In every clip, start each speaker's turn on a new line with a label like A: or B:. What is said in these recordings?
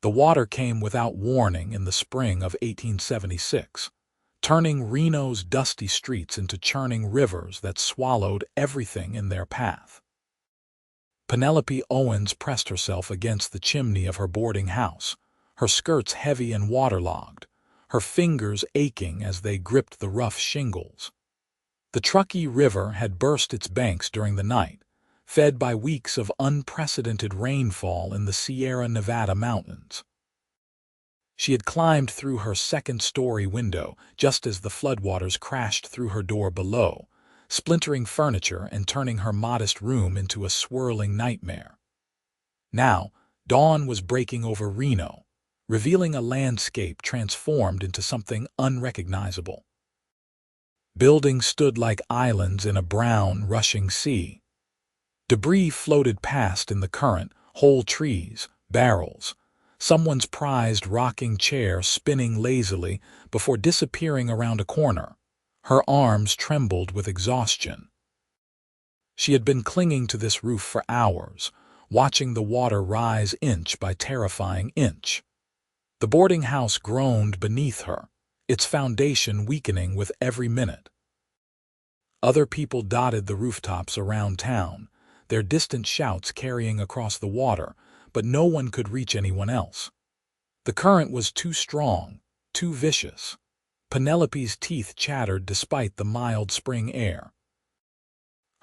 A: The water came without warning in the spring of 1876, turning Reno's dusty streets into churning rivers that swallowed everything in their path. Penelope Owens pressed herself against the chimney of her boarding house, her skirts heavy and waterlogged, her fingers aching as they gripped the rough shingles. The Truckee River had burst its banks during the night, fed by weeks of unprecedented rainfall in the Sierra Nevada mountains. She had climbed through her second-story window just as the floodwaters crashed through her door below, splintering furniture and turning her modest room into a swirling nightmare. Now, dawn was breaking over Reno, revealing a landscape transformed into something unrecognizable. Buildings stood like islands in a brown, rushing sea. Debris floated past in the current, whole trees, barrels, someone's prized rocking chair spinning lazily before disappearing around a corner. Her arms trembled with exhaustion. She had been clinging to this roof for hours, watching the water rise inch by terrifying inch. The boarding house groaned beneath her, its foundation weakening with every minute. Other people dotted the rooftops around town, their distant shouts carrying across the water, but no one could reach anyone else. The current was too strong, too vicious. Penelope's teeth chattered despite the mild spring air.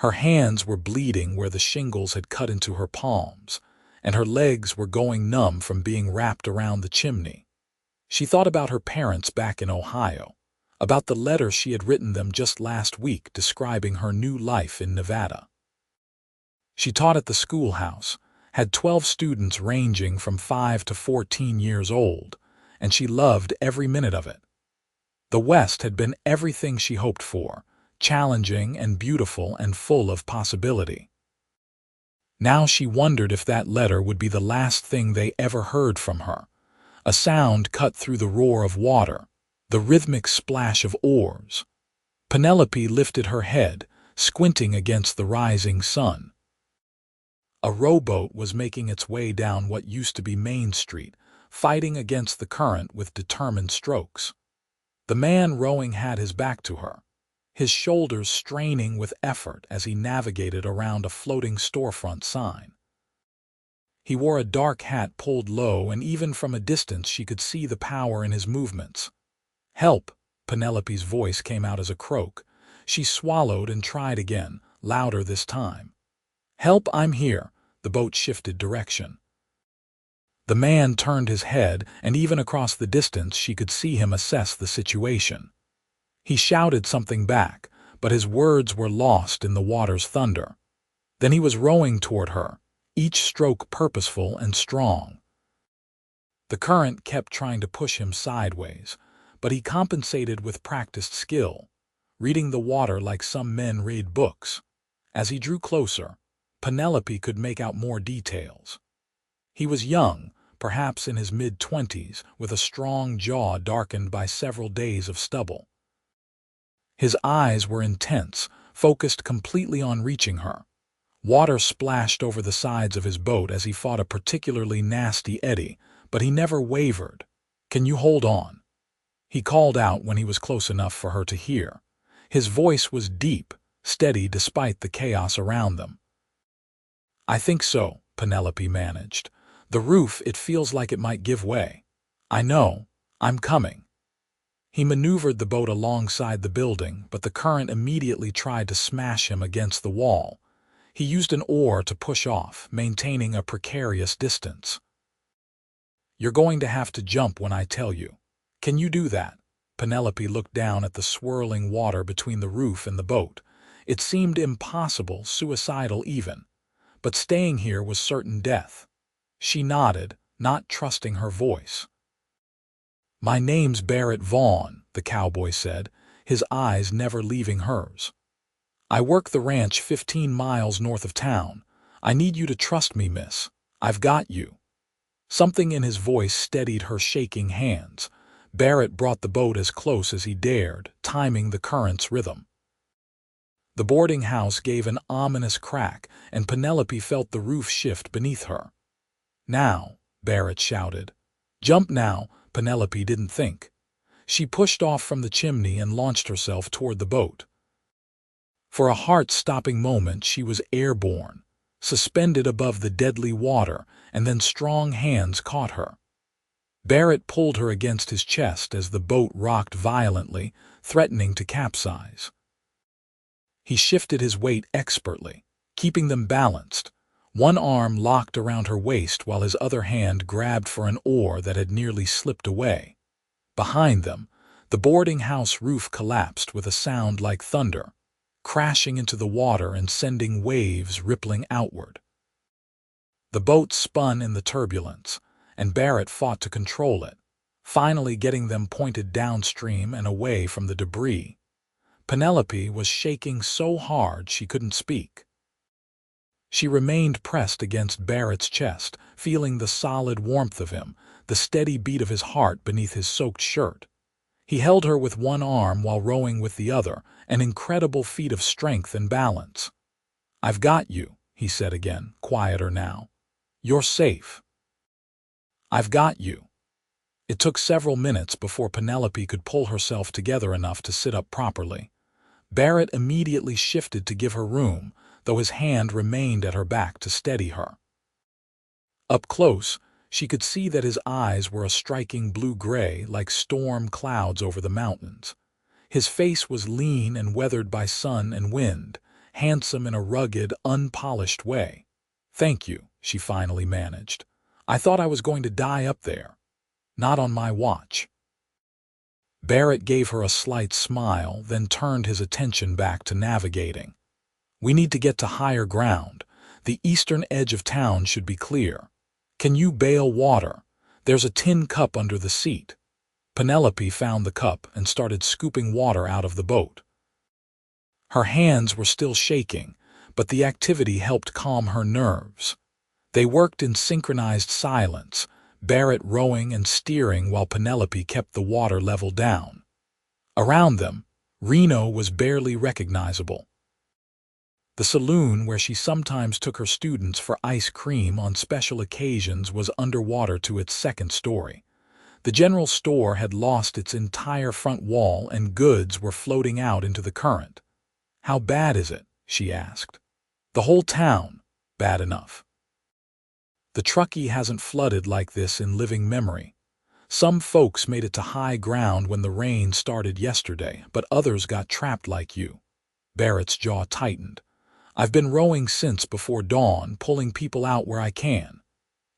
A: Her hands were bleeding where the shingles had cut into her palms, and her legs were going numb from being wrapped around the chimney. She thought about her parents back in Ohio, about the letter she had written them just last week describing her new life in Nevada. She taught at the schoolhouse, had 12 students ranging from 5 to 14 years old, and she loved every minute of it. The West had been everything she hoped for, challenging and beautiful and full of possibility. Now she wondered if that letter would be the last thing they ever heard from her. A sound cut through the roar of water, the rhythmic splash of oars. Penelope lifted her head, squinting against the rising sun. A rowboat was making its way down what used to be Main Street, fighting against the current with determined strokes. The man rowing had his back to her, his shoulders straining with effort as he navigated around a floating storefront sign. He wore a dark hat pulled low, and even from a distance she could see the power in his movements. "Help!" Penelope's voice came out as a croak. She swallowed and tried again, louder this time. "Help, I'm here." The boat shifted direction. The man turned his head, and even across the distance she could see him assess the situation. He shouted something back, but his words were lost in the water's thunder. Then he was rowing toward her, each stroke purposeful and strong. The current kept trying to push him sideways, but he compensated with practiced skill, reading the water like some men read books. As he drew closer, Penelope could make out more details. He was young, perhaps in his mid-20s, with a strong jaw darkened by several days of stubble. His eyes were intense, focused completely on reaching her. Water splashed over the sides of his boat as he fought a particularly nasty eddy, but he never wavered. "Can you hold on?" He called out when he was close enough for her to hear. His voice was deep, steady despite the chaos around them. "I think so," Penelope managed. "The roof, it feels like it might give way." "I know. I'm coming." He maneuvered the boat alongside the building, but the current immediately tried to smash him against the wall. He used an oar to push off, maintaining a precarious distance. "You're going to have to jump when I tell you. Can you do that?" Penelope looked down at the swirling water between the roof and the boat. It seemed impossible, suicidal even. But staying here was certain death. She nodded, not trusting her voice. "My name's Barrett Vaughn," the cowboy said, his eyes never leaving hers. "I work the ranch 15 miles north of town. I need you to trust me, miss. I've got you." Something in his voice steadied her shaking hands. Barrett brought the boat as close as he dared, timing the current's rhythm. The boarding house gave an ominous crack, and Penelope felt the roof shift beneath her. "Now," Barrett shouted. Jump now, Penelope didn't think. She pushed off from the chimney and launched herself toward the boat. For a heart-stopping moment she was airborne, suspended above the deadly water, and then strong hands caught her. Barrett pulled her against his chest as the boat rocked violently, threatening to capsize. He shifted his weight expertly, keeping them balanced. One arm locked around her waist while his other hand grabbed for an oar that had nearly slipped away. Behind them, the boarding house roof collapsed with a sound like thunder, crashing into the water and sending waves rippling outward. The boat spun in the turbulence, and Barrett fought to control it, finally getting them pointed downstream and away from the debris. Penelope was shaking so hard she couldn't speak. She remained pressed against Barrett's chest, feeling the solid warmth of him, the steady beat of his heart beneath his soaked shirt. He held her with one arm while rowing with the other, an incredible feat of strength and balance. "I've got you," he said again, quieter now. "You're safe. I've got you." It took several minutes before Penelope could pull herself together enough to sit up properly. Barrett immediately shifted to give her room, though his hand remained at her back to steady her. Up close, she could see that his eyes were a striking blue-gray like storm clouds over the mountains. His face was lean and weathered by sun and wind, handsome in a rugged, unpolished way. "Thank you," she finally managed. "I thought I was going to die up there. Not on my watch." Barrett gave her a slight smile, then turned his attention back to navigating. "We need to get to higher ground. The eastern edge of town should be clear. Can you bail water? There's a tin cup under the seat." Penelope found the cup and started scooping water out of the boat. Her hands were still shaking, but the activity helped calm her nerves. They worked in synchronized silence, Barrett rowing and steering while Penelope kept the water level down. Around them, Reno was barely recognizable. The saloon where she sometimes took her students for ice cream on special occasions was underwater to its second story. The general store had lost its entire front wall and goods were floating out into the current. "How bad is it?" she asked. "The whole town. Bad enough. The Truckee hasn't flooded like this in living memory. Some folks made it to high ground when the rain started yesterday, but others got trapped like you." Barrett's jaw tightened. "I've been rowing since before dawn, pulling people out where I can.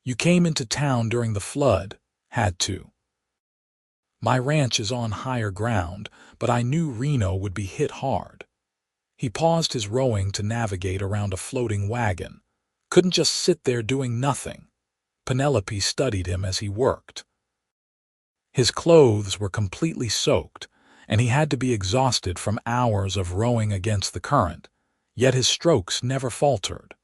A: You came into town during the flood. Had to. My ranch is on higher ground, but I knew Reno would be hit hard." He paused his rowing to navigate around a floating wagon. Couldn't just sit there doing nothing. Penelope studied him as he worked. His clothes were completely soaked, and he had to be exhausted from hours of rowing against the current, yet his strokes never faltered.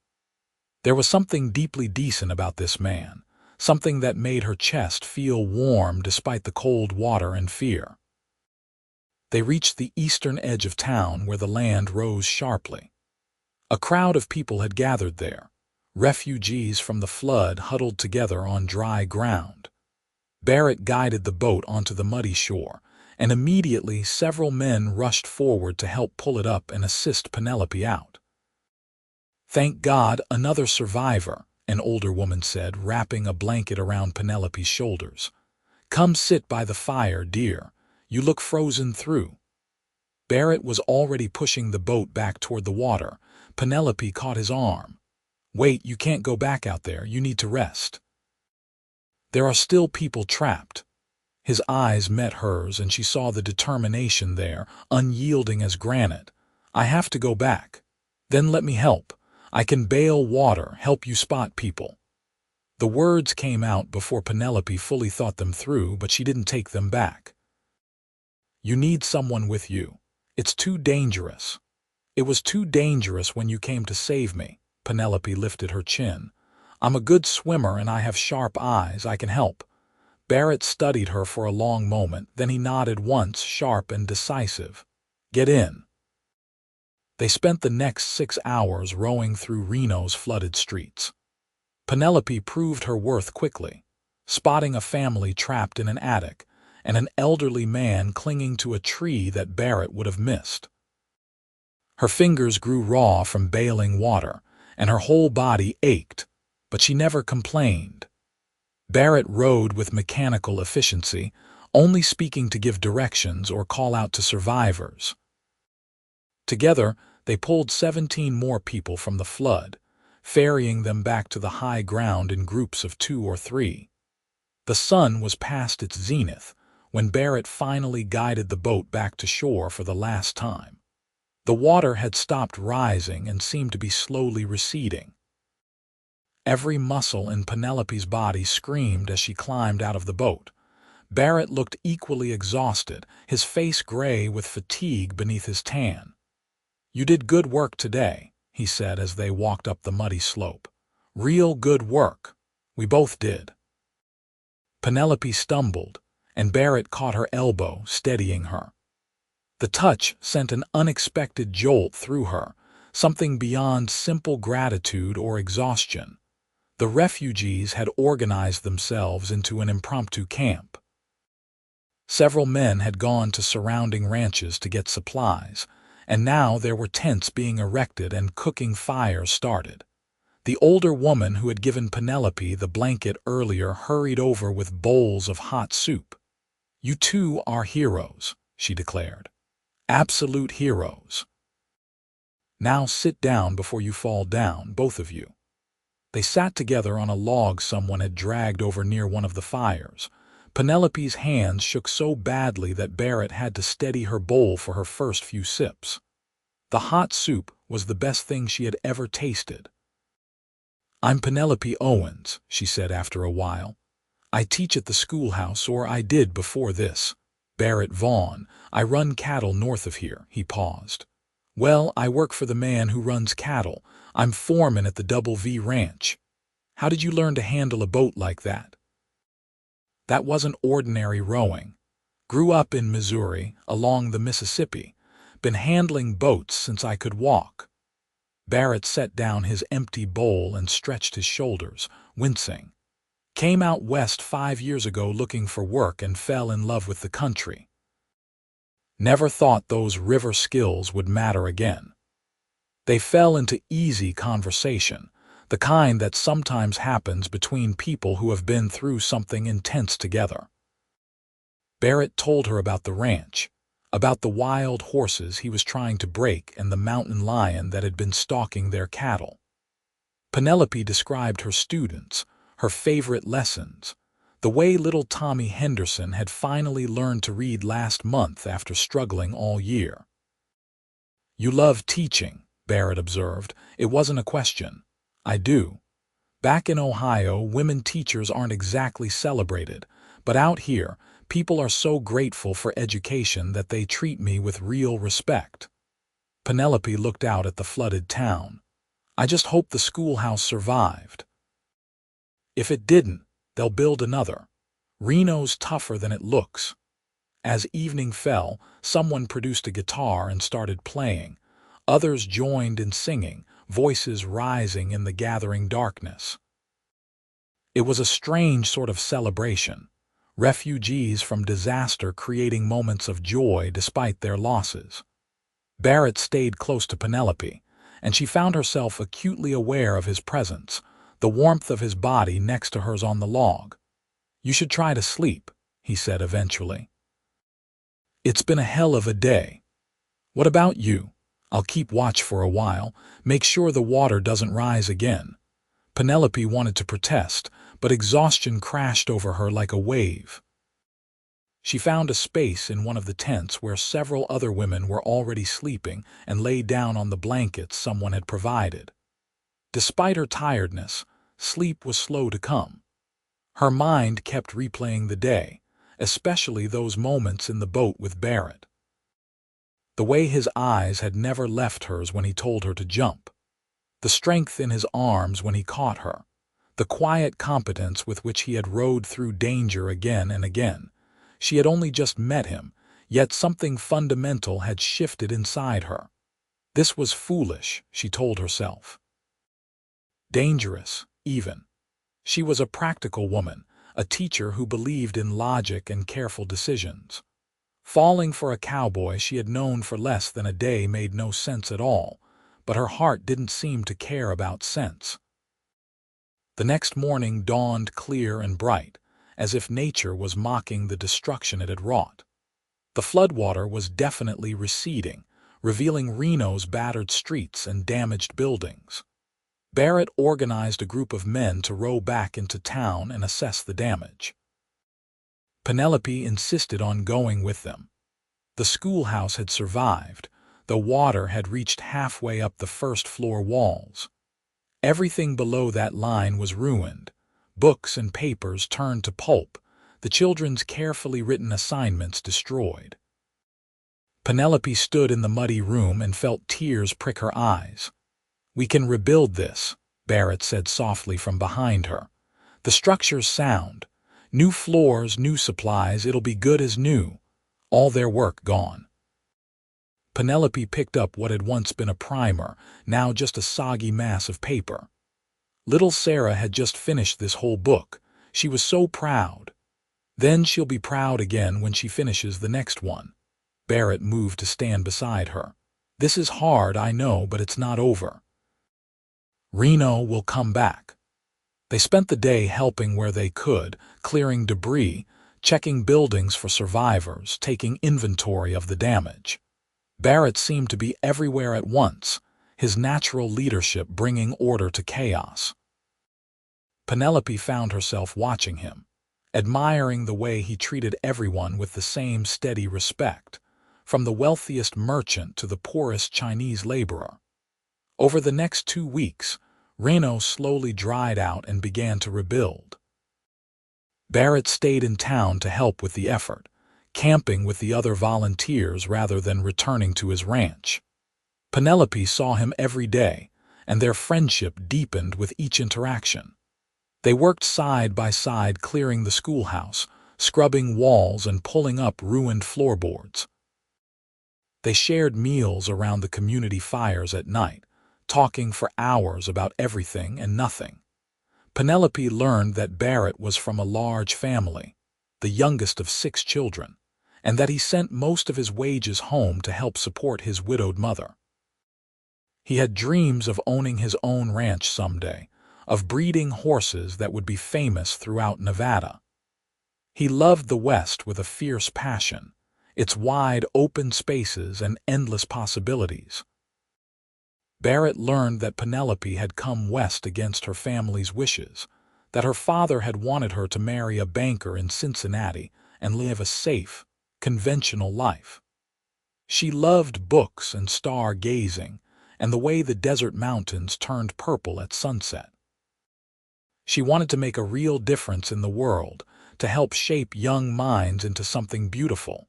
A: There was something deeply decent about this man, something that made her chest feel warm despite the cold water and fear. They reached the eastern edge of town where the land rose sharply. A crowd of people had gathered there, refugees from the flood huddled together on dry ground. Barrett guided the boat onto the muddy shore, and immediately several men rushed forward to help pull it up and assist Penelope out. "Thank God, another survivor," an older woman said, wrapping a blanket around Penelope's shoulders. "Come sit by the fire, dear. You look frozen through." Barrett was already pushing the boat back toward the water. Penelope caught his arm. "Wait, you can't go back out there. You need to rest. There are still people trapped." His eyes met hers and she saw the determination there, unyielding as granite. "I have to go back. Then let me help. I can bail water, help you spot people." The words came out before Penelope fully thought them through, but she didn't take them back. "You need someone with you. It's too dangerous." "It was too dangerous when you came to save me." Penelope lifted her chin. "I'm a good swimmer and I have sharp eyes. I can help." Barrett studied her for a long moment, then he nodded once, sharp and decisive. "Get in." They spent the next 6 hours rowing through Reno's flooded streets. Penelope proved her worth quickly. spotting a family trapped in an attic and an elderly man clinging to a tree that Barrett would have missed. Her fingers grew raw from bailing water, and her whole body ached, but she never complained. Barrett rowed with mechanical efficiency, only speaking to give directions or call out to survivors. Together, they pulled 17 more people from the flood, ferrying them back to the high ground in groups of 2 or 3. The sun was past its zenith when Barrett finally guided the boat back to shore for the last time. The water had stopped rising and seemed to be slowly receding. Every muscle in Penelope's body screamed as she climbed out of the boat. Barrett looked equally exhausted, his face gray with fatigue beneath his tan. "You did good work today," he said as they walked up the muddy slope. "Real good work. We both did." Penelope stumbled, and Barrett caught her elbow, steadying her. The touch sent an unexpected jolt through her, something beyond simple gratitude or exhaustion. The refugees had organized themselves into an impromptu camp. Several men had gone to surrounding ranches to get supplies, and now there were tents being erected and cooking fires started. The older woman who had given Penelope the blanket earlier hurried over with bowls of hot soup. "You two are heroes," she declared. "Absolute heroes. Now sit down before you fall down, both of you." They sat together on a log someone had dragged over near one of the fires. Penelope's hands shook so badly that Barrett had to steady her bowl for her first few sips. The hot soup was the best thing she had ever tasted. "I'm Penelope Owens," she said after a while. "I teach at the schoolhouse, or I did before this. Barrett Vaughn. I run cattle north of here." He paused. "Well, I work for the man who runs cattle. I'm foreman at the Double V Ranch. How did you learn to handle a boat like that?" "That wasn't ordinary rowing. Grew up in Missouri, along the Mississippi. Been handling boats since I could walk." Barrett set down his empty bowl and stretched his shoulders, wincing. "Came out west 5 years ago looking for work and fell in love with the country. Never thought those river skills would matter again." They fell into easy conversation, the kind that sometimes happens between people who have been through something intense together. Barrett told her about the ranch, about the wild horses he was trying to break and the mountain lion that had been stalking their cattle. Penelope described her students, her favorite lessons, the way little Tommy Henderson had finally learned to read last month after struggling all year. "You love teaching," Barrett observed. "It wasn't a question." "I do. Back in Ohio, women teachers aren't exactly celebrated, but out here, people are so grateful for education that they treat me with real respect." Penelope looked out at the flooded town. "I just hope the schoolhouse survived. If it didn't, they'll build another. Reno's tougher than it looks." As evening fell, someone produced a guitar and started playing. Others joined in singing, voices rising in the gathering darkness. It was a strange sort of celebration. Refugees from disaster creating moments of joy despite their losses. Barrett stayed close to Penelope, and she found herself acutely aware of his presence, the warmth of his body next to hers on the log. "You should try to sleep," he said eventually. "It's been a hell of a day. What about you? I'll keep watch for a while, make sure the water doesn't rise again." Penelope wanted to protest, but exhaustion crashed over her like a wave. She found a space in one of the tents where several other women were already sleeping and lay down on the blankets someone had provided. Despite her tiredness, sleep was slow to come. Her mind kept replaying the day, especially those moments in the boat with Barrett. The way his eyes had never left hers when he told her to jump. The strength in his arms when he caught her. The quiet competence with which he had rode through danger again and again. She had only just met him, yet something fundamental had shifted inside her. This was foolish, she told herself. Dangerous, even. She was a practical woman, a teacher who believed in logic and careful decisions. Falling for a cowboy she had known for less than a day made no sense at all, but her heart didn't seem to care about sense. The next morning dawned clear and bright, as if nature was mocking the destruction it had wrought. The floodwater was definitely receding, revealing Reno's battered streets and damaged buildings. Barrett organized a group of men to row back into town and assess the damage. Penelope insisted on going with them. The schoolhouse had survived, though water had reached halfway up the first-floor walls. Everything below that line was ruined. Books and papers turned to pulp, the children's carefully written assignments destroyed. Penelope stood in the muddy room and felt tears prick her eyes. "We can rebuild this," Barrett said softly from behind her. "The structure's sound. New floors, new supplies, it'll be good as new. All their work gone." Penelope picked up what had once been a primer, now just a soggy mass of paper. Little Sarah had just finished this whole book. She was so proud. Then she'll be proud again when she finishes the next one. Barrett moved to stand beside her. "This is hard, I know, but it's not over. Reno will come back." They spent the day helping where they could, clearing debris, checking buildings for survivors, taking inventory of the damage. Barrett seemed to be everywhere at once, his natural leadership bringing order to chaos. Penelope found herself watching him, admiring the way he treated everyone with the same steady respect, from the wealthiest merchant to the poorest Chinese laborer. Over the next 2 weeks, Reno slowly dried out and began to rebuild. Barrett stayed in town to help with the effort, camping with the other volunteers rather than returning to his ranch. Penelope saw him every day, and their friendship deepened with each interaction. They worked side by side clearing the schoolhouse, scrubbing walls and pulling up ruined floorboards. They shared meals around the community fires at night, talking for hours about everything and nothing. Penelope learned that Barrett was from a large family, the youngest of 6 children, and that he sent most of his wages home to help support his widowed mother. He had dreams of owning his own ranch someday, of breeding horses that would be famous throughout Nevada. He loved the West with a fierce passion, its wide open spaces and endless possibilities. Barrett learned that Penelope had come west against her family's wishes, that her father had wanted her to marry a banker in Cincinnati and live a safe, conventional life. She loved books and star-gazing, and the way the desert mountains turned purple at sunset. She wanted to make a real difference in the world, to help shape young minds into something beautiful.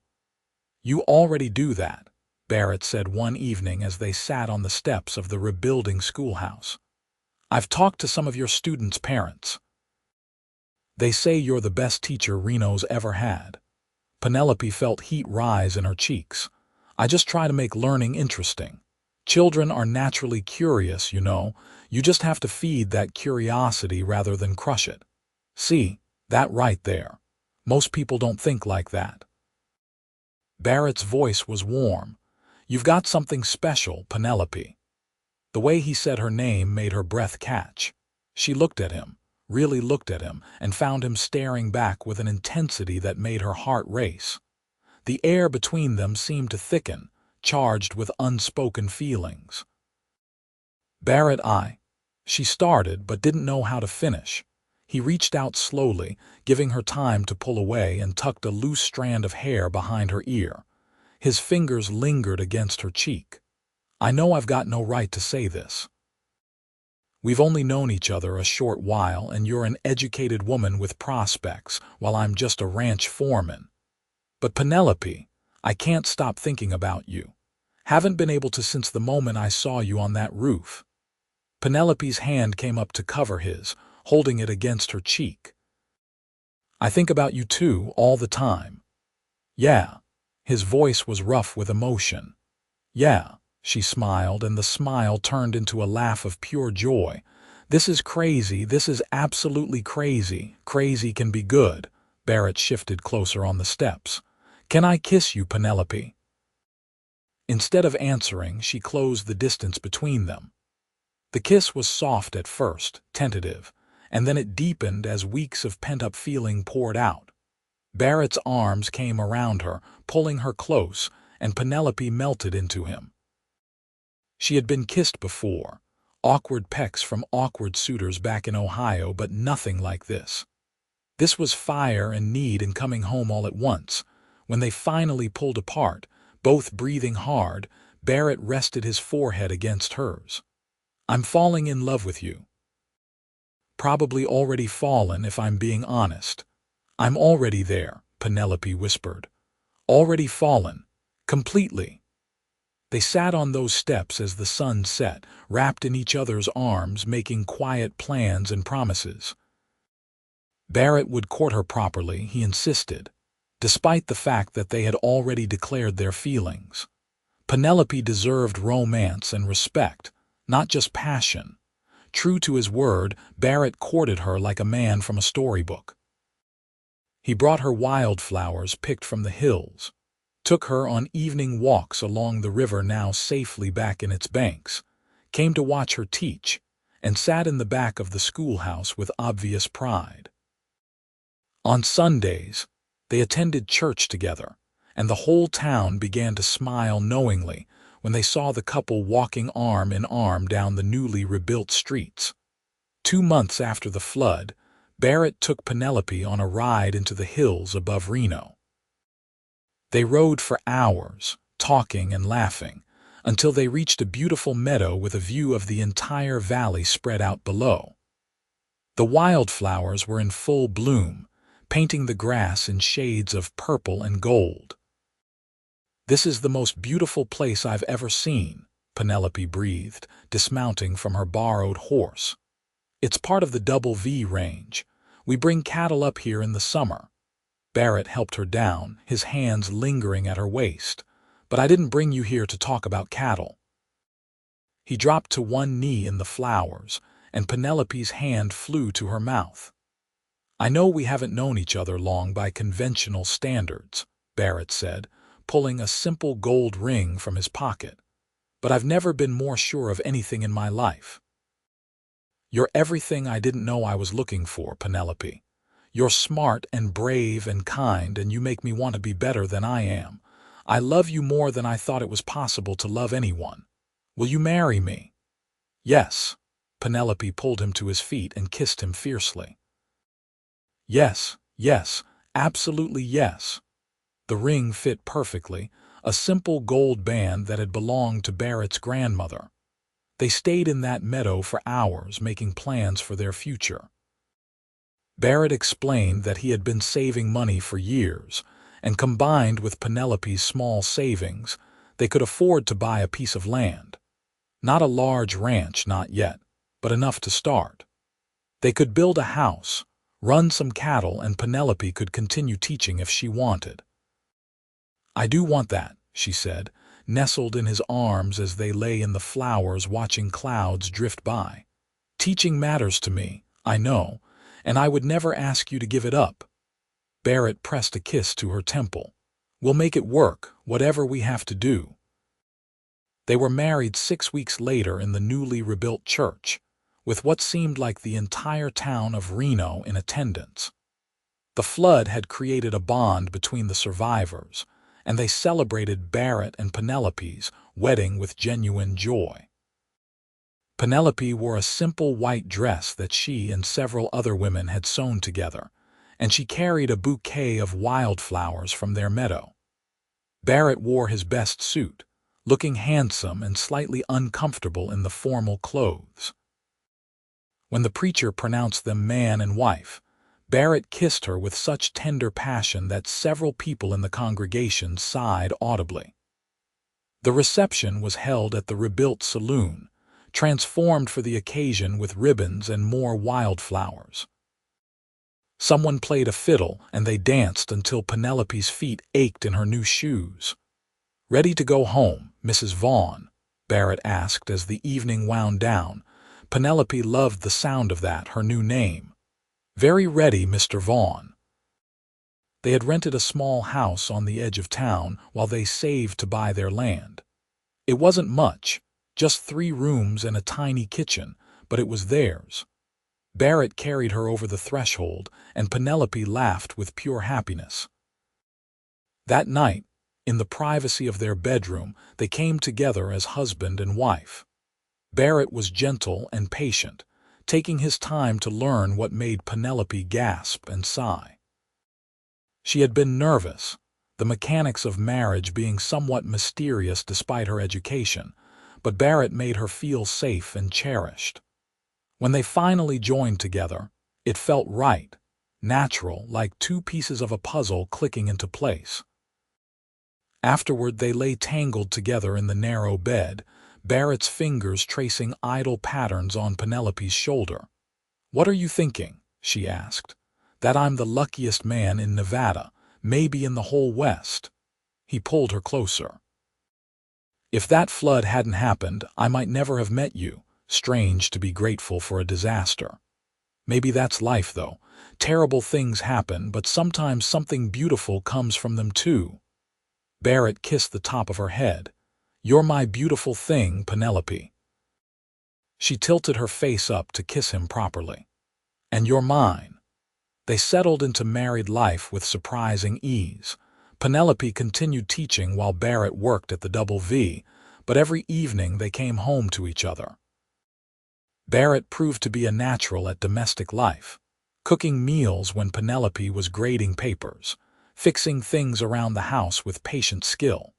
A: "You already do that," Barrett said one evening as they sat on the steps of the rebuilding schoolhouse. "I've talked to some of your students' parents. They say you're the best teacher Reno's ever had." Penelope felt heat rise in her cheeks. "I just try to make learning interesting. Children are naturally curious, you know. You just have to feed that curiosity rather than crush it. See, that right there. Most people don't think like that." Barrett's voice was warm. "You've got something special, Penelope." The way he said her name made her breath catch. She looked at him, really looked at him, and found him staring back with an intensity that made her heart race. The air between them seemed to thicken, charged with unspoken feelings. "Barrett, She started but didn't know how to finish. He reached out slowly, giving her time to pull away, and tucked a loose strand of hair behind her ear. His fingers lingered against her cheek. "I know I've got no right to say this. We've only known each other a short while, and you're an educated woman with prospects, while I'm just a ranch foreman. But Penelope, I can't stop thinking about you. Haven't been able to since the moment I saw you on that roof." Penelope's hand came up to cover his, holding it against her cheek. "I think about you too, all the time." "Yeah." His voice was rough with emotion. "Yeah," she smiled, and the smile turned into a laugh of pure joy. This is crazy. This is absolutely crazy. Crazy can be good. Barrett shifted closer on the steps. Can I kiss you, Penelope? Instead of answering, she closed the distance between them. The kiss was soft at first, tentative, and then it deepened as weeks of pent-up feeling poured out. Barrett's arms came around her, pulling her close, and Penelope melted into him. She had been kissed before, awkward pecks from awkward suitors back in Ohio, but nothing like this. This was fire and need and coming home all at once. When they finally pulled apart, both breathing hard, Barrett rested his forehead against hers. I'm falling in love with you. Probably already fallen, if I'm being honest. I'm already there, Penelope whispered. Already fallen. Completely. They sat on those steps as the sun set, wrapped in each other's arms, making quiet plans and promises. Barrett would court her properly, he insisted, despite the fact that they had already declared their feelings. Penelope deserved romance and respect, not just passion. True to his word, Barrett courted her like a man from a storybook. He brought her wildflowers picked from the hills, took her on evening walks along the river now safely back in its banks, came to watch her teach, and sat in the back of the schoolhouse with obvious pride. On Sundays, they attended church together, and the whole town began to smile knowingly when they saw the couple walking arm in arm down the newly rebuilt streets. 2 months after the flood, Barrett took Penelope on a ride into the hills above Reno. They rode for hours, talking and laughing, until they reached a beautiful meadow with a view of the entire valley spread out below. The wildflowers were in full bloom, painting the grass in shades of purple and gold. This is the most beautiful place I've ever seen, Penelope breathed, dismounting from her borrowed horse. It's part of the Double V range. We bring cattle up here in the summer. Barrett helped her down, his hands lingering at her waist. But I didn't bring you here to talk about cattle. He dropped to one knee in the flowers, and Penelope's hand flew to her mouth. I know we haven't known each other long by conventional standards, Barrett said, pulling a simple gold ring from his pocket. But I've never been more sure of anything in my life. You're everything I didn't know I was looking for, Penelope. You're smart and brave and kind, and you make me want to be better than I am. I love you more than I thought it was possible to love anyone. Will you marry me? Yes. Penelope pulled him to his feet and kissed him fiercely. Yes, yes, absolutely yes. The ring fit perfectly, a simple gold band that had belonged to Barrett's grandmother. They stayed in that meadow for hours, making plans for their future. Barrett explained that he had been saving money for years, and combined with Penelope's small savings, they could afford to buy a piece of land. Not a large ranch, not yet, but enough to start. They could build a house, run some cattle, and Penelope could continue teaching if she wanted. I do want that, she said, nestled in his arms as they lay in the flowers watching clouds drift by. Teaching matters to me, I know, and I would never ask you to give it up. Barrett pressed a kiss to her temple. We'll make it work, whatever we have to do. They were married 6 weeks later in the newly rebuilt church, with what seemed like the entire town of Reno in attendance. The flood had created a bond between the survivors, and they celebrated Barrett and Penelope's wedding with genuine joy. Penelope wore a simple white dress that she and several other women had sewn together, and she carried a bouquet of wildflowers from their meadow. Barrett wore his best suit, looking handsome and slightly uncomfortable in the formal clothes. When the preacher pronounced them man and wife, Barrett kissed her with such tender passion that several people in the congregation sighed audibly. The reception was held at the rebuilt saloon, transformed for the occasion with ribbons and more wildflowers. Someone played a fiddle, and they danced until Penelope's feet ached in her new shoes. Ready to go home, Mrs. Vaughn? Barrett asked as the evening wound down, Penelope loved the sound of that, her new name. Very ready, Mr. Vaughn. They had rented a small house on the edge of town while they saved to buy their land. It wasn't much, just 3 rooms and a tiny kitchen, but it was theirs. Barrett carried her over the threshold, and Penelope laughed with pure happiness. That night, in the privacy of their bedroom, they came together as husband and wife. Barrett was gentle and patient, taking his time to learn what made Penelope gasp and sigh. She had been nervous, the mechanics of marriage being somewhat mysterious despite her education, but Barrett made her feel safe and cherished. When they finally joined together, it felt right, natural, like 2 pieces of a puzzle clicking into place. Afterward, they lay tangled together in the narrow bed, Barrett's fingers tracing idle patterns on Penelope's shoulder. "What are you thinking?" she asked. "That I'm the luckiest man in Nevada, maybe in the whole West." He pulled her closer. "If that flood hadn't happened, I might never have met you. Strange to be grateful for a disaster. Maybe that's life, though. Terrible things happen, but sometimes something beautiful comes from them too." Barrett kissed the top of her head. "You're my beautiful thing, Penelope." She tilted her face up to kiss him properly. "And you're mine." They settled into married life with surprising ease. Penelope continued teaching while Barrett worked at the Double V, but every evening they came home to each other. Barrett proved to be a natural at domestic life, cooking meals when Penelope was grading papers, fixing things around the house with patient skill.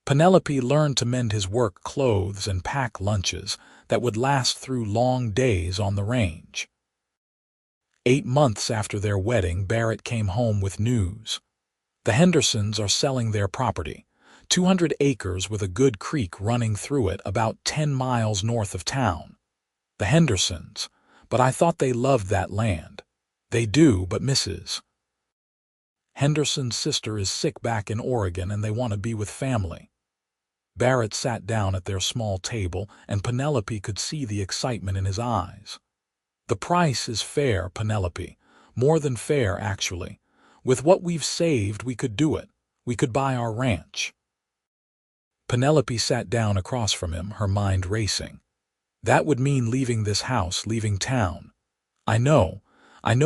A: Penelope learned to mend his work clothes and pack lunches that would last through long days on the range. 8 months after their wedding, Barrett came home with news. The Hendersons are selling their property, 200 acres with a good creek running through it about 10 miles north of town. The Hendersons, but I thought they loved that land. They do, but Mrs. Henderson's sister is sick back in Oregon and they want to be with family. Barrett sat down at their small table and Penelope could see the excitement in his eyes. "The price is fair, Penelope. More than fair, actually. With what we've saved, we could do it. We could buy our ranch." Penelope sat down across from him, her mind racing. "That would mean leaving this house, leaving town. I know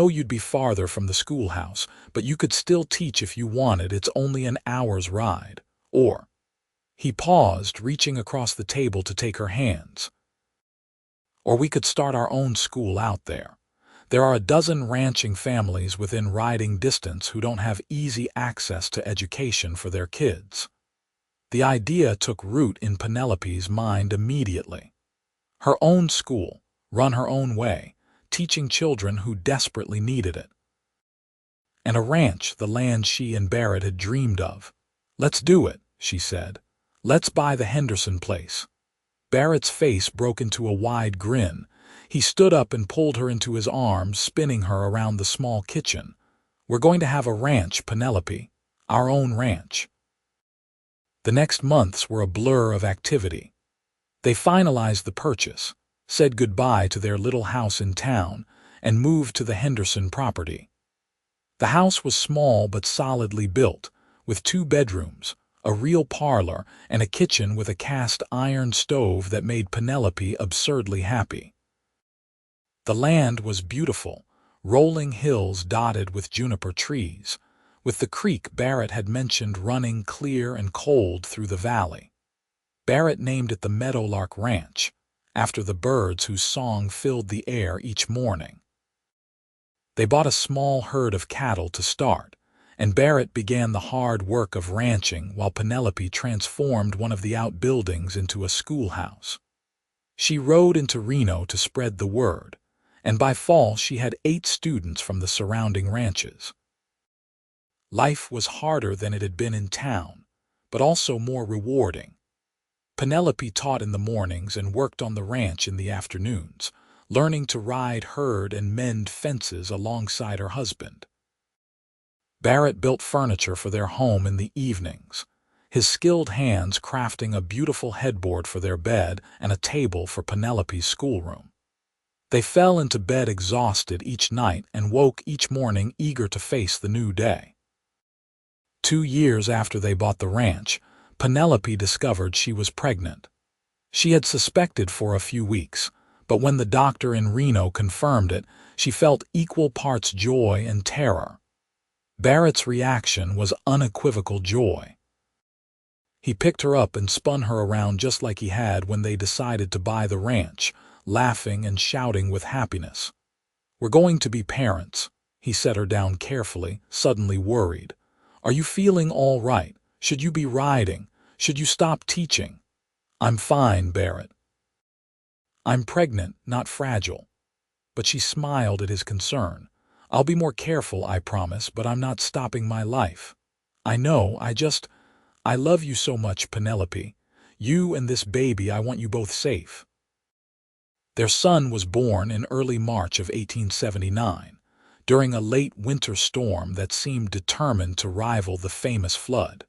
A: you'd be farther from the schoolhouse, but you could still teach if you wanted. It's only an hour's ride. Or—" He paused, reaching across the table to take her hands. "Or we could start our own school out there. There are a dozen ranching families within riding distance who don't have easy access to education for their kids." The idea took root in Penelope's mind immediately. Her own school, run her own way, teaching children who desperately needed it. And a ranch, the land she and Barrett had dreamed of. "Let's do it," she said. "Let's buy the Henderson place." Barrett's face broke into a wide grin. He stood up and pulled her into his arms, spinning her around the small kitchen. "We're going to have a ranch, Penelope. Our own ranch." The next months were a blur of activity. They finalized the purchase, said goodbye to their little house in town, and moved to the Henderson property. The house was small but solidly built, with 2 bedrooms, a real parlor, and a kitchen with a cast iron stove that made Penelope absurdly happy. The land was beautiful, rolling hills dotted with juniper trees, with the creek Barrett had mentioned running clear and cold through the valley. Barrett named it the Meadowlark Ranch, after the birds whose song filled the air each morning. They bought a small herd of cattle to start, and Barrett began the hard work of ranching while Penelope transformed one of the outbuildings into a schoolhouse. She rode into Reno to spread the word, and by fall she had 8 students from the surrounding ranches. Life was harder than it had been in town, but also more rewarding. Penelope taught in the mornings and worked on the ranch in the afternoons, learning to ride herd and mend fences alongside her husband. Barrett built furniture for their home in the evenings, his skilled hands crafting a beautiful headboard for their bed and a table for Penelope's schoolroom. They fell into bed exhausted each night and woke each morning eager to face the new day. 2 years after they bought the ranch, Penelope discovered she was pregnant. She had suspected for a few weeks, but when the doctor in Reno confirmed it, she felt equal parts joy and terror. Barrett's reaction was unequivocal joy. He picked her up and spun her around just like he had when they decided to buy the ranch, laughing and shouting with happiness. "We're going to be parents," he set her down carefully, suddenly worried. "Are you feeling all right? Should you be riding? Should you stop teaching?" "I'm fine, Barrett. I'm pregnant, not fragile." But she smiled at his concern. "I'll be more careful, I promise, but I'm not stopping my life." "I know, I love you so much, Penelope. You and this baby, I want you both safe." Their son was born in early March of 1879, during a late winter storm that seemed determined to rival the famous flood.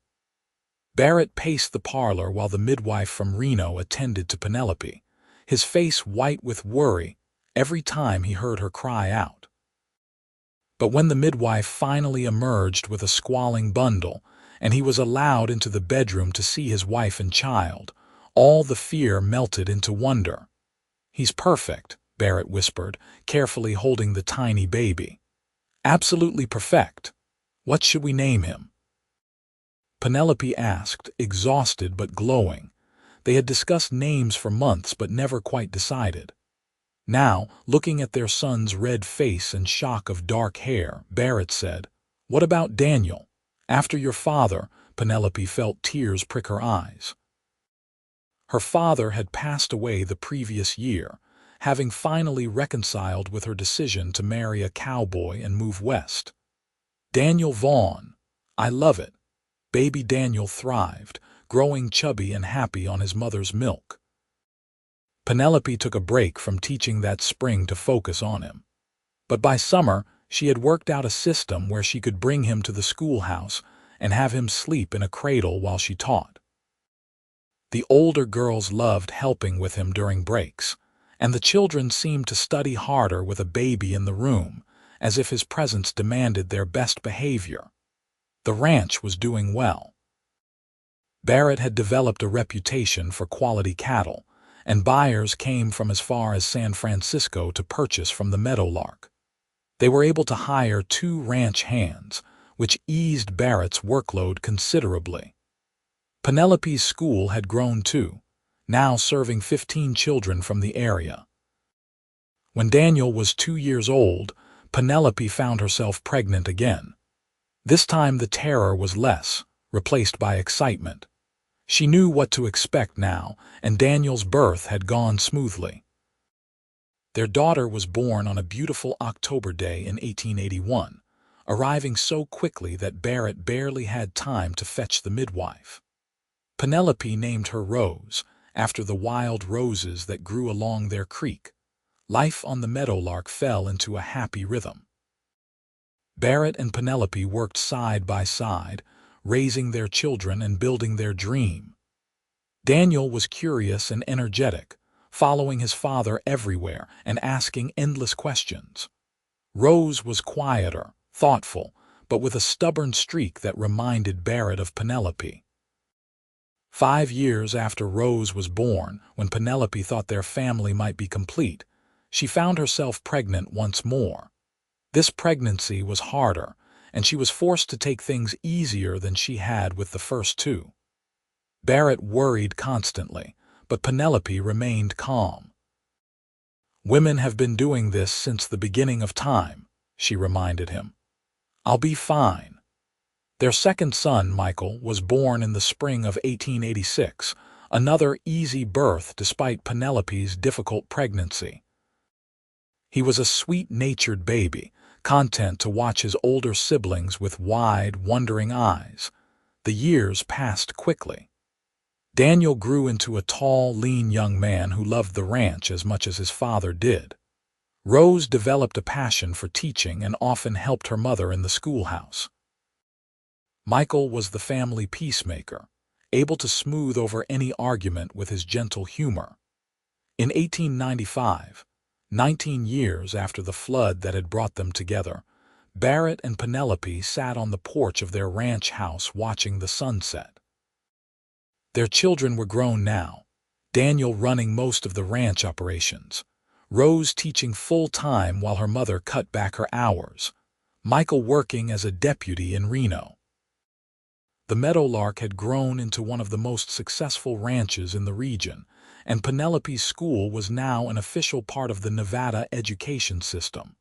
A: Barrett paced the parlor while the midwife from Reno attended to Penelope, his face white with worry every time he heard her cry out. But when the midwife finally emerged with a squalling bundle, and he was allowed into the bedroom to see his wife and child, all the fear melted into wonder. "He's perfect," Barrett whispered, carefully holding the tiny baby. "Absolutely perfect. What should we name him?" Penelope asked, exhausted but glowing. They had discussed names for months but never quite decided. Now, looking at their son's red face and shock of dark hair, Barrett said, "What about Daniel? After your father?" Penelope felt tears prick her eyes. Her father had passed away the previous year, having finally reconciled with her decision to marry a cowboy and move west. "Daniel Vaughn. I love it." Baby Daniel thrived, growing chubby and happy on his mother's milk. Penelope took a break from teaching that spring to focus on him. But by summer, she had worked out a system where she could bring him to the schoolhouse and have him sleep in a cradle while she taught. The older girls loved helping with him during breaks, and the children seemed to study harder with a baby in the room, as if his presence demanded their best behavior. The ranch was doing well. Barrett had developed a reputation for quality cattle, and buyers came from as far as San Francisco to purchase from the Meadowlark. They were able to hire 2 ranch hands, which eased Barrett's workload considerably. Penelope's school had grown too, now serving 15 children from the area. When Daniel was 2 years old, Penelope found herself pregnant again. This time the terror was less, replaced by excitement. She knew what to expect now, and Daniel's birth had gone smoothly. Their daughter was born on a beautiful October day in 1881, arriving so quickly that Barrett barely had time to fetch the midwife. Penelope named her Rose, after the wild roses that grew along their creek. Life on the Meadowlark fell into a happy rhythm. Barrett and Penelope worked side by side, raising their children and building their dream. Daniel was curious and energetic, following his father everywhere and asking endless questions. Rose was quieter, thoughtful, but with a stubborn streak that reminded Barrett of Penelope. 5 years after Rose was born, when Penelope thought their family might be complete, she found herself pregnant once more. This pregnancy was harder, and she was forced to take things easier than she had with the first 2. Barrett worried constantly, but Penelope remained calm. "Women have been doing this since the beginning of time," she reminded him. "I'll be fine." Their second son, Michael, was born in the spring of 1886, another easy birth despite Penelope's difficult pregnancy. He was a sweet-natured baby, content to watch his older siblings with wide, wondering eyes. The years passed quickly. Daniel grew into a tall, lean young man who loved the ranch as much as his father did. Rose developed a passion for teaching and often helped her mother in the schoolhouse. Michael was the family peacemaker, able to smooth over any argument with his gentle humor. In 1895, 19 years after the flood that had brought them together, Barrett and Penelope sat on the porch of their ranch house watching the sunset. Their children were grown now, Daniel running most of the ranch operations, Rose teaching full-time while her mother cut back her hours, Michael working as a deputy in Reno. The Meadowlark had grown into one of the most successful ranches in the region, and Penelope's school was now an official part of the Nevada education system.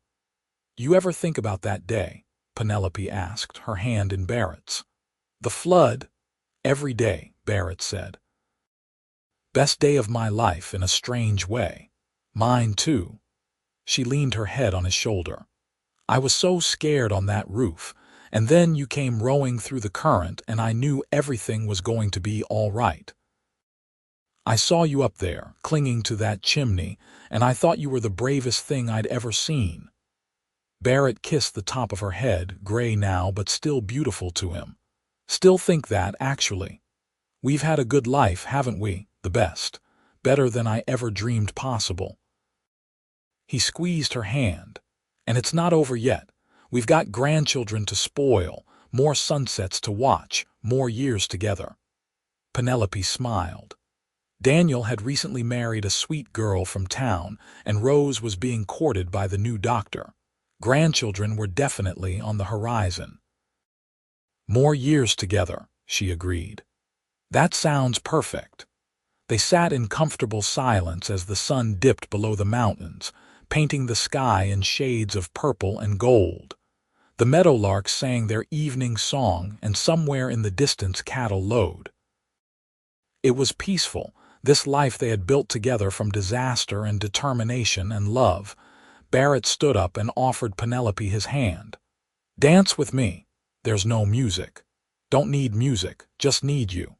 A: "You ever think about that day?" Penelope asked, her hand in Barrett's. "The flood?" "Every day," Barrett said. "Best day of my life in a strange way." "Mine too." She leaned her head on his shoulder. "I was so scared on that roof, and then you came rowing through the current and I knew everything was going to be all right. I saw you up there, clinging to that chimney, and I thought you were the bravest thing I'd ever seen." Barrett kissed the top of her head, gray now but still beautiful to him. "Still think that, actually. We've had a good life, haven't we? The best. Better than I ever dreamed possible." He squeezed her hand. "And it's not over yet. We've got grandchildren to spoil, more sunsets to watch, more years together." Penelope smiled. Daniel had recently married a sweet girl from town, and Rose was being courted by the new doctor. Grandchildren were definitely on the horizon. "More years together," she agreed. "That sounds perfect." They sat in comfortable silence as the sun dipped below the mountains, painting the sky in shades of purple and gold. The meadowlarks sang their evening song, and somewhere in the distance cattle lowed. It was peaceful, this life they had built together from disaster and determination and love. Barrett stood up and offered Penelope his hand. "Dance with me. There's no music. Don't need music, just need you."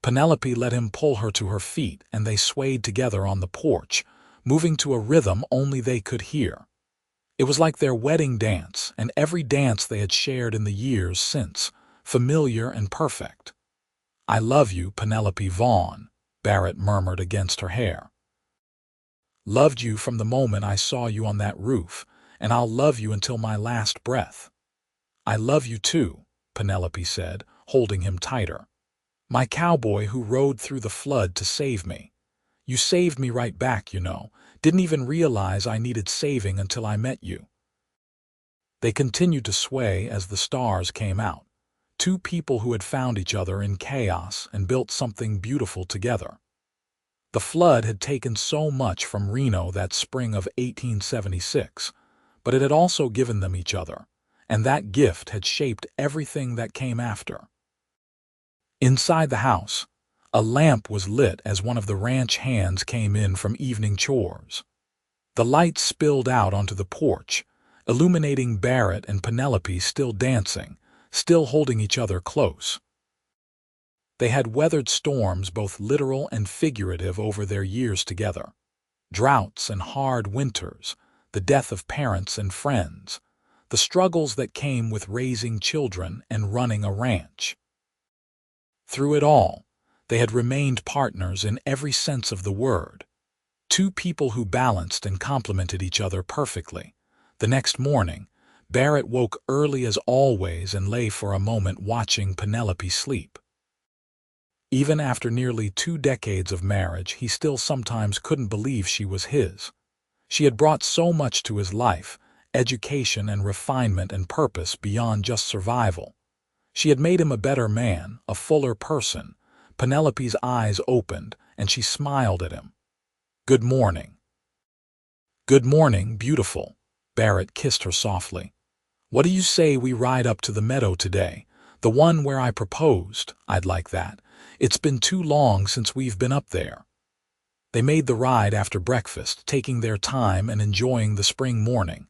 A: Penelope let him pull her to her feet, and they swayed together on the porch, moving to a rhythm only they could hear. It was like their wedding dance, and every dance they had shared in the years since, familiar and perfect. "I love you, Penelope Vaughn," Barrett murmured against her hair. "Loved you from the moment I saw you on that roof, and I'll love you until my last breath." "I love you too," Penelope said, holding him tighter. "My cowboy who rode through the flood to save me. You saved me right back, you know. Didn't even realize I needed saving until I met you." They continued to sway as the stars came out. Two people who had found each other in chaos and built something beautiful together. The flood had taken so much from Reno that spring of 1876, but it had also given them each other, and that gift had shaped everything that came after. Inside the house, a lamp was lit as one of the ranch hands came in from evening chores. The light spilled out onto the porch, illuminating Barrett and Penelope still dancing, still holding each other close. They had weathered storms both literal and figurative over their years together. Droughts and hard winters, the death of parents and friends, the struggles that came with raising children and running a ranch. Through it all, they had remained partners in every sense of the word. Two people who balanced and complemented each other perfectly. The next morning, Barrett woke early as always and lay for a moment watching Penelope sleep. Even after nearly 2 decades of marriage, he still sometimes couldn't believe she was his. She had brought so much to his life, education and refinement and purpose beyond just survival. She had made him a better man, a fuller person. Penelope's eyes opened, and she smiled at him. "Good morning." "Good morning, beautiful." Barrett kissed her softly. "What do you say we ride up to the meadow today? The one where I proposed. I'd like that. It's been too long since we've been up there." They made the ride after breakfast, taking their time and enjoying the spring morning.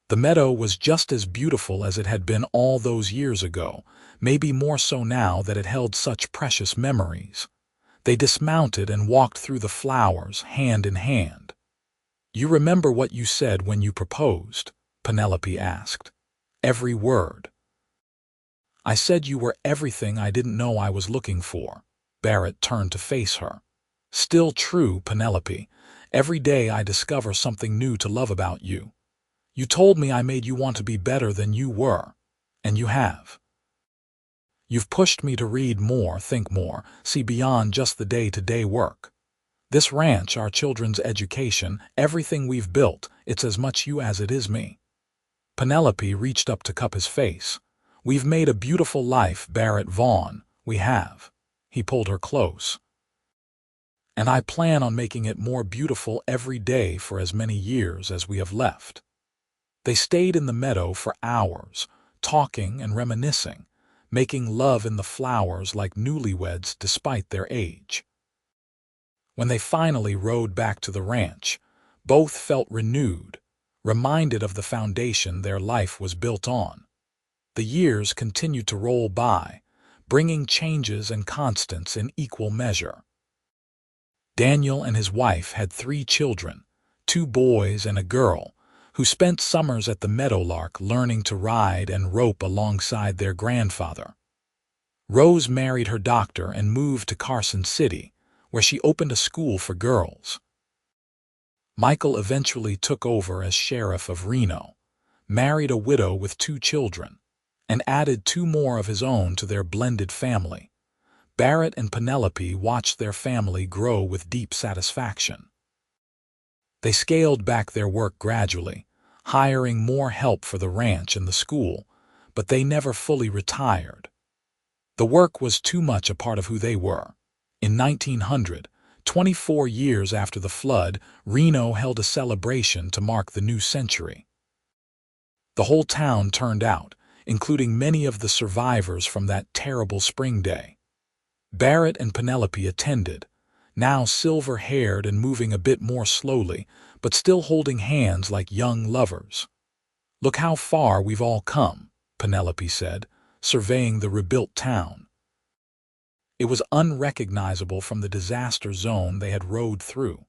A: The meadow was just as beautiful as it had been all those years ago, maybe more so now that it held such precious memories. They dismounted and walked through the flowers, hand in hand. "You remember what you said when you proposed?" Penelope asked. "Every word." "I said you were everything I didn't know I was looking for." Barrett turned to face her. "Still true, Penelope, Every day I discover something new to love about you. You told me I made you want to be better than you were, and you have. You've pushed me to read more, think more, see beyond just the day-to-day work. This ranch, our children's education, everything we've built, it's as much you as it is me." Penelope reached up to cup his face. "We've made a beautiful life, Barrett Vaughn. We have." He pulled her close. "And I plan on making it more beautiful every day for as many years as we have left." They stayed in the meadow for hours, talking and reminiscing, making love in the flowers like newlyweds despite their age. When they finally rode back to the ranch, both felt renewed, reminded of the foundation their life was built on. The years continued to roll by, bringing changes and constants in equal measure. Daniel and his wife had 3 children, 2 boys and a girl, who spent summers at the Meadowlark learning to ride and rope alongside their grandfather. Rose married her doctor and moved to Carson City, where she opened a school for girls. Michael eventually took over as sheriff of Reno, married a widow with 2 children, and added 2 more of his own to their blended family. Barrett and Penelope watched their family grow with deep satisfaction. They scaled back their work gradually, hiring more help for the ranch and the school, but they never fully retired. The work was too much a part of who they were. In 1900, 24 years after the flood, Reno held a celebration to mark the new century. The whole town turned out, including many of the survivors from that terrible spring day. Barrett and Penelope attended, now silver-haired and moving a bit more slowly, but still holding hands like young lovers. "Look how far we've all come," Penelope said, surveying the rebuilt town. It was unrecognizable from the disaster zone they had rode through.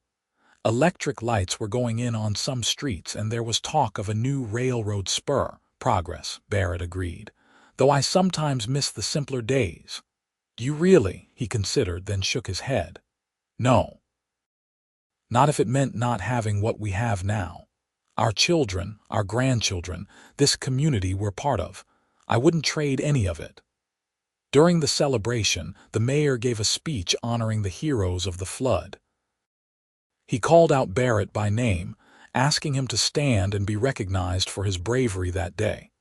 A: Electric lights were going in on some streets, and there was talk of a new railroad spur. "Progress," Barrett agreed, "though I sometimes miss the simpler days." "Do you really?" he considered, then shook his head. "No. Not if it meant not having what we have now. Our children, our grandchildren, this community we're part of. I wouldn't trade any of it." During the celebration, the mayor gave a speech honoring the heroes of the flood. He called out Barrett by name, asking him to stand and be recognized for his bravery that day.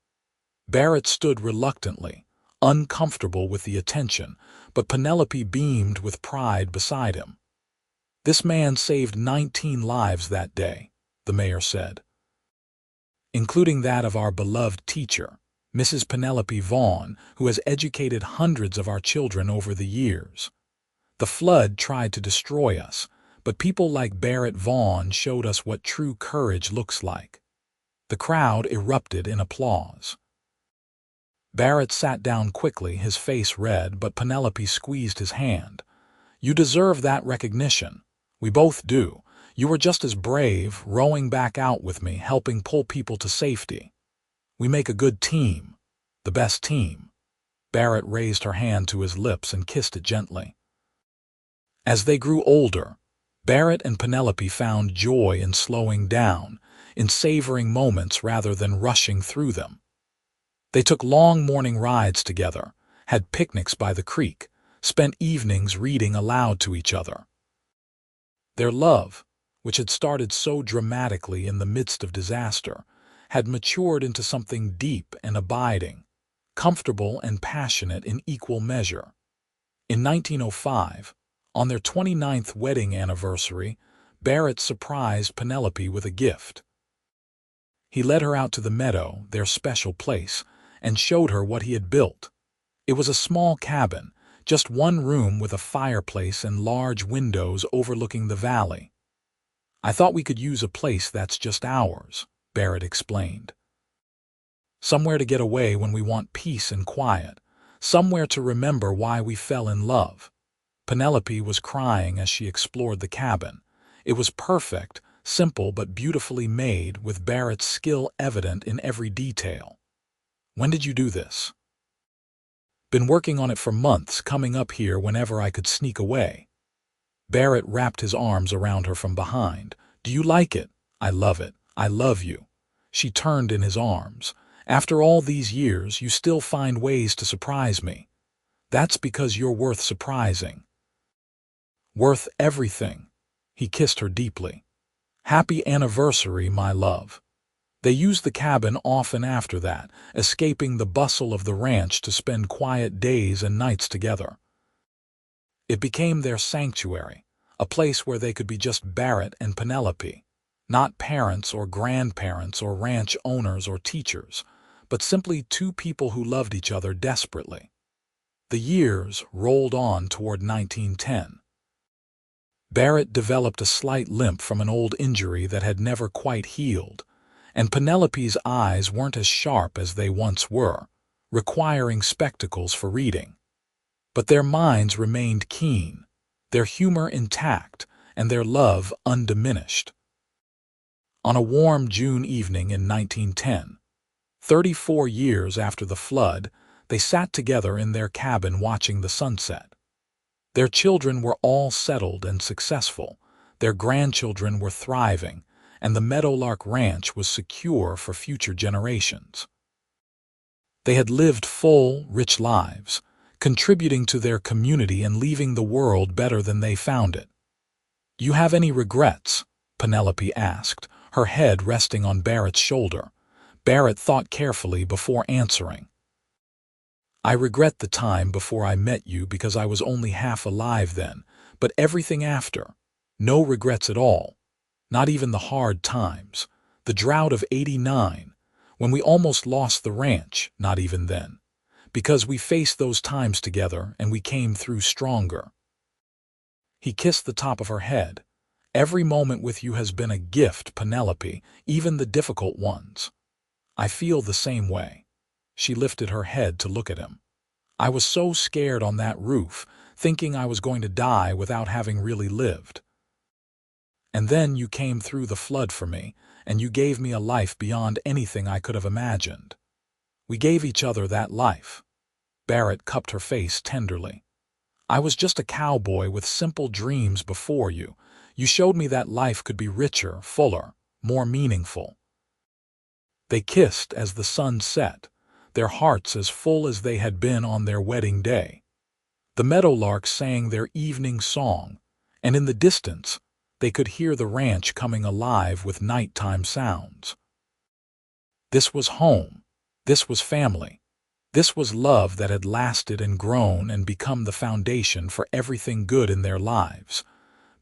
A: Barrett stood reluctantly, uncomfortable with the attention, but Penelope beamed with pride beside him. "This man saved 19 lives that day," the mayor said, "including that of our beloved teacher, Mrs. Penelope Vaughn, who has educated hundreds of our children over the years. The flood tried to destroy us, but people like Barrett Vaughn showed us what true courage looks like." The crowd erupted in applause. Barrett sat down quickly, his face red, but Penelope squeezed his hand. "You deserve that recognition. We both do. You were just as brave, rowing back out with me, helping pull people to safety. We make a good team, the best team." Barrett raised her hand to his lips and kissed it gently. As they grew older, Barrett and Penelope found joy in slowing down, in savoring moments rather than rushing through them. They took long morning rides together, had picnics by the creek, spent evenings reading aloud to each other. Their love, which had started so dramatically in the midst of disaster, had matured into something deep and abiding, comfortable and passionate in equal measure. In 1905, on their 29th wedding anniversary, Barrett surprised Penelope with a gift. He led her out to the meadow, their special place, and showed her what he had built. It was a small cabin, just one room with a fireplace and large windows overlooking the valley. "I thought we could use a place that's just ours," Barrett explained. "Somewhere to get away when we want peace and quiet, somewhere to remember why we fell in love." Penelope was crying as she explored the cabin. It was perfect, simple but beautifully made, with Barrett's skill evident in every detail. "When did you do this?" "Been working on it for months, coming up here whenever I could sneak away." Barrett wrapped his arms around her from behind. "Do you like it?" "I love it. I love you." She turned in his arms. "After all these years, you still find ways to surprise me. That's because you're worth surprising. Worth everything." He kissed her deeply. "Happy anniversary, my love." They used the cabin often after that, escaping the bustle of the ranch to spend quiet days and nights together. It became their sanctuary, a place where they could be just Barrett and Penelope, not parents or grandparents or ranch owners or teachers, but simply two people who loved each other desperately. The years rolled on toward 1910. Barrett developed a slight limp from an old injury that had never quite healed, and Penelope's eyes weren't as sharp as they once were, requiring spectacles for reading. But their minds remained keen, their humor intact, and their love undiminished. On a warm June evening in 1910, 34 years after the flood, they sat together in their cabin watching the sunset. Their children were all settled and successful, their grandchildren were thriving, and the Meadowlark Ranch was secure for future generations. They had lived full, rich lives, contributing to their community and leaving the world better than they found it. "You have any regrets?" Penelope asked, her head resting on Barrett's shoulder. Barrett thought carefully before answering. "I regret the time before I met you because I was only half alive then, but everything after, no regrets at all. Not even the hard times, the drought of '89, when we almost lost the ranch, not even then. Because we faced those times together and we came through stronger." He kissed the top of her head. "Every moment with you has been a gift, Penelope, even the difficult ones." "I feel the same way." She lifted her head to look at him. "I was so scared on that roof, thinking I was going to die without having really lived. And then you came through the flood for me, and you gave me a life beyond anything I could have imagined. We gave each other that life." Barrett cupped her face tenderly. "I was just a cowboy with simple dreams before you. You showed me that life could be richer, fuller, more meaningful." They kissed as the sun set, their hearts as full as they had been on their wedding day. The meadowlarks sang their evening song, and in the distance, they could hear the ranch coming alive with nighttime sounds. This was home. This was family. This was love that had lasted and grown and become the foundation for everything good in their lives.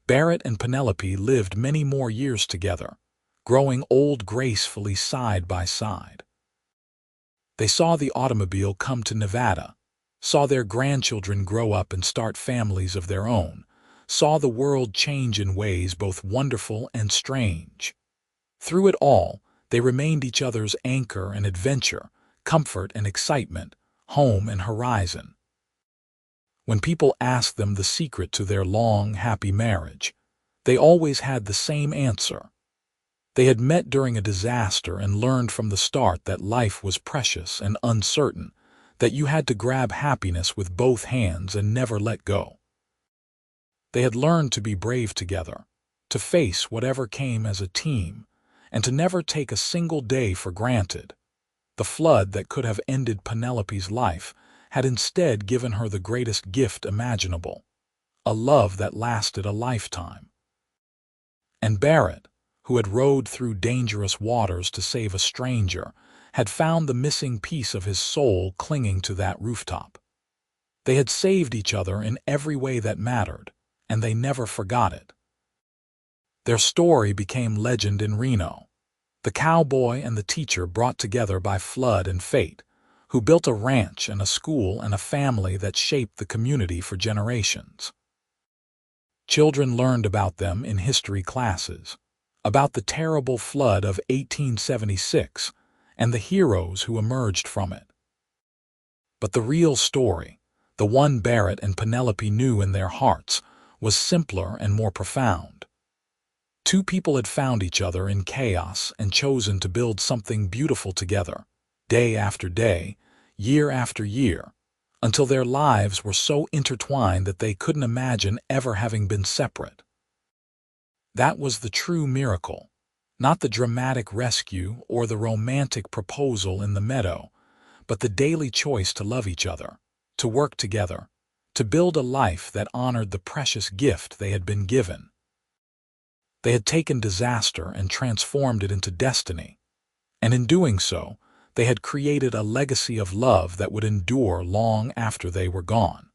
A: Barrett and Penelope lived many more years together, growing old gracefully side by side. They saw the automobile come to Nevada, saw their grandchildren grow up and start families of their own, saw the world change in ways both wonderful and strange. Through it all, they remained each other's anchor and adventure, comfort and excitement, home and horizon. When people asked them the secret to their long, happy marriage, they always had the same answer. They had met during a disaster and learned from the start that life was precious and uncertain, that you had to grab happiness with both hands and never let go. They had learned to be brave together, to face whatever came as a team, and to never take a single day for granted. The flood that could have ended Penelope's life had instead given her the greatest gift imaginable, a love that lasted a lifetime. And Barrett, who had rowed through dangerous waters to save a stranger, had found the missing piece of his soul clinging to that rooftop. They had saved each other in every way that mattered, and they never forgot it. Their story became legend in Reno. The cowboy and the teacher brought together by flood and fate, who built a ranch and a school and a family that shaped the community for generations. Children learned about them in history classes, about the terrible flood of 1876 and the heroes who emerged from it. But the real story, the one Barrett and Penelope knew in their hearts, was simpler and more profound. Two people had found each other in chaos and chosen to build something beautiful together, day after day, year after year, until their lives were so intertwined that they couldn't imagine ever having been separate. That was the true miracle, not the dramatic rescue or the romantic proposal in the meadow, but the daily choice to love each other, to work together, to build a life that honored the precious gift they had been given. They had taken disaster and transformed it into destiny, and in doing so, they had created a legacy of love that would endure long after they were gone.